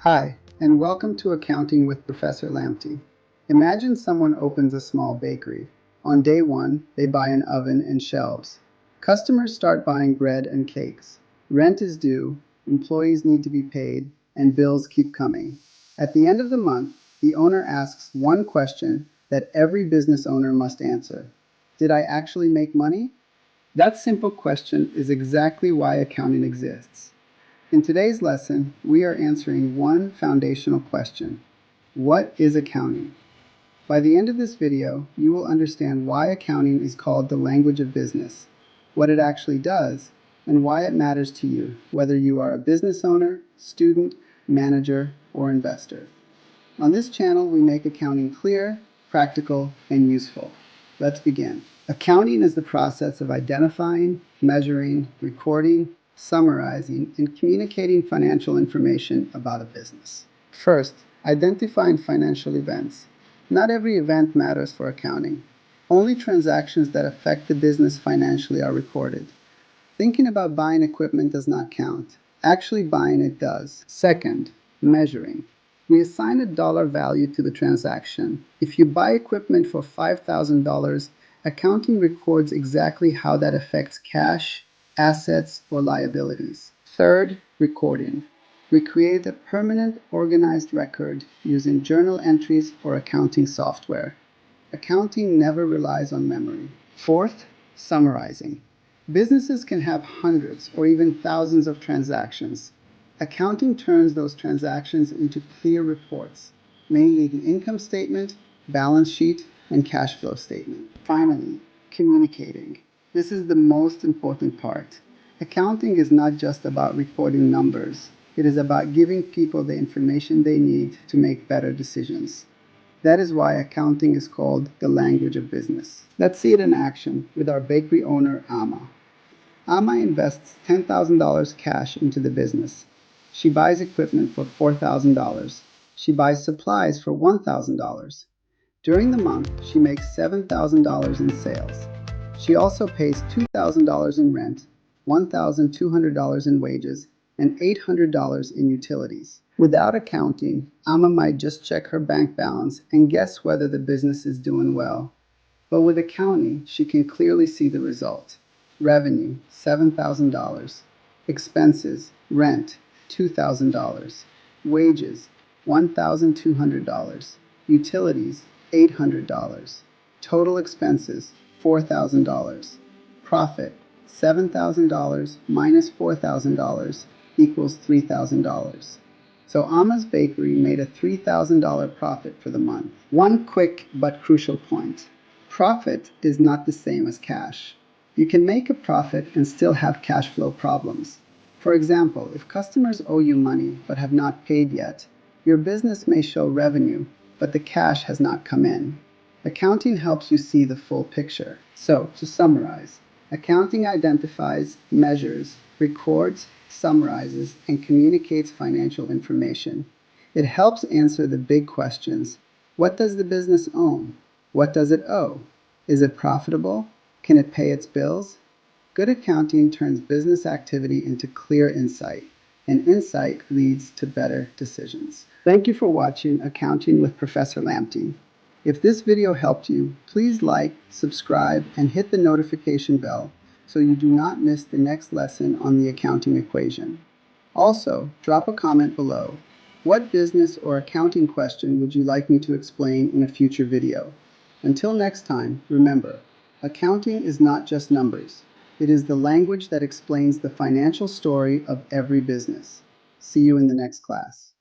Hi, and welcome to Accounting with Professor Lamptey. Imagine someone opens a small bakery. On day one, they buy an oven and shelves. Customers start buying bread and cakes. Rent is due, employees need to be paid, and bills keep coming. At the end of the month, the owner asks one question that every business owner must answer. Did I actually make money? That simple question is exactly why accounting exists. In today's lesson, we are answering one foundational question. What is accounting? By the end of this video, you will understand why accounting is called the language of business, what it actually does, and why it matters to you, whether you are a business owner, student, manager, or investor. On this channel, we make accounting clear, practical, and useful. Let's begin. Accounting is the process of identifying, measuring, recording, summarizing, and communicating financial information about a business. First, identifying financial events. Not every event matters for accounting. Only transactions that affect the business financially are recorded. Thinking about buying equipment does not count. Actually buying it does. Second, measuring. We assign a dollar value to the transaction. If you buy equipment for $5,000, accounting records exactly how that affects cash, assets, or liabilities. Third, recording. We create a permanent, organized record using journal entries or accounting software. Accounting never relies on memory. Fourth, summarizing. Businesses can have hundreds or even thousands of transactions. Accounting turns those transactions into clear reports, mainly the income statement, balance sheet, and cash flow statement. Finally, communicating. This is the most important part. Accounting is not just about reporting numbers. It is about giving people the information they need to make better decisions. That is why accounting is called the language of business. Let's see it in action with our bakery owner, Amma. Amma invests $10,000 cash into the business. She buys equipment for $4,000. She buys supplies for $1,000. During the month, she makes $7,000 in sales. She also pays $2,000 in rent, $1,200 in wages, and $800 in utilities. Without accounting, Amma might just check her bank balance and guess whether the business is doing well. But with accounting, she can clearly see the result. Revenue, $7,000. Expenses, rent, $2,000. Wages, $1,200. Utilities, $800. Total expenses, $4,000. Profit, $7,000 minus $4,000 equals $3,000. So Amma's Bakery made a $3,000 profit for the month. One quick but crucial point. Profit is not the same as cash. You can make a profit and still have cash flow problems. For example, if customers owe you money but have not paid yet, your business may show revenue, but the cash has not come in. Accounting helps you see the full picture. So, to summarize, accounting identifies, measures, records, summarizes, and communicates financial information. It helps answer the big questions. What does the business own? What does it owe? Is it profitable? Can it pay its bills? Good accounting turns business activity into clear insight, and insight leads to better decisions. Thank you for watching Accounting with Professor Lamptey. If this video helped you, please like, subscribe, and hit the notification bell so you do not miss the next lesson on the accounting equation. Also, drop a comment below. What business or accounting question would you like me to explain in a future video? Until next time, remember, accounting is not just numbers. It is the language that explains the financial story of every business. See you in the next class.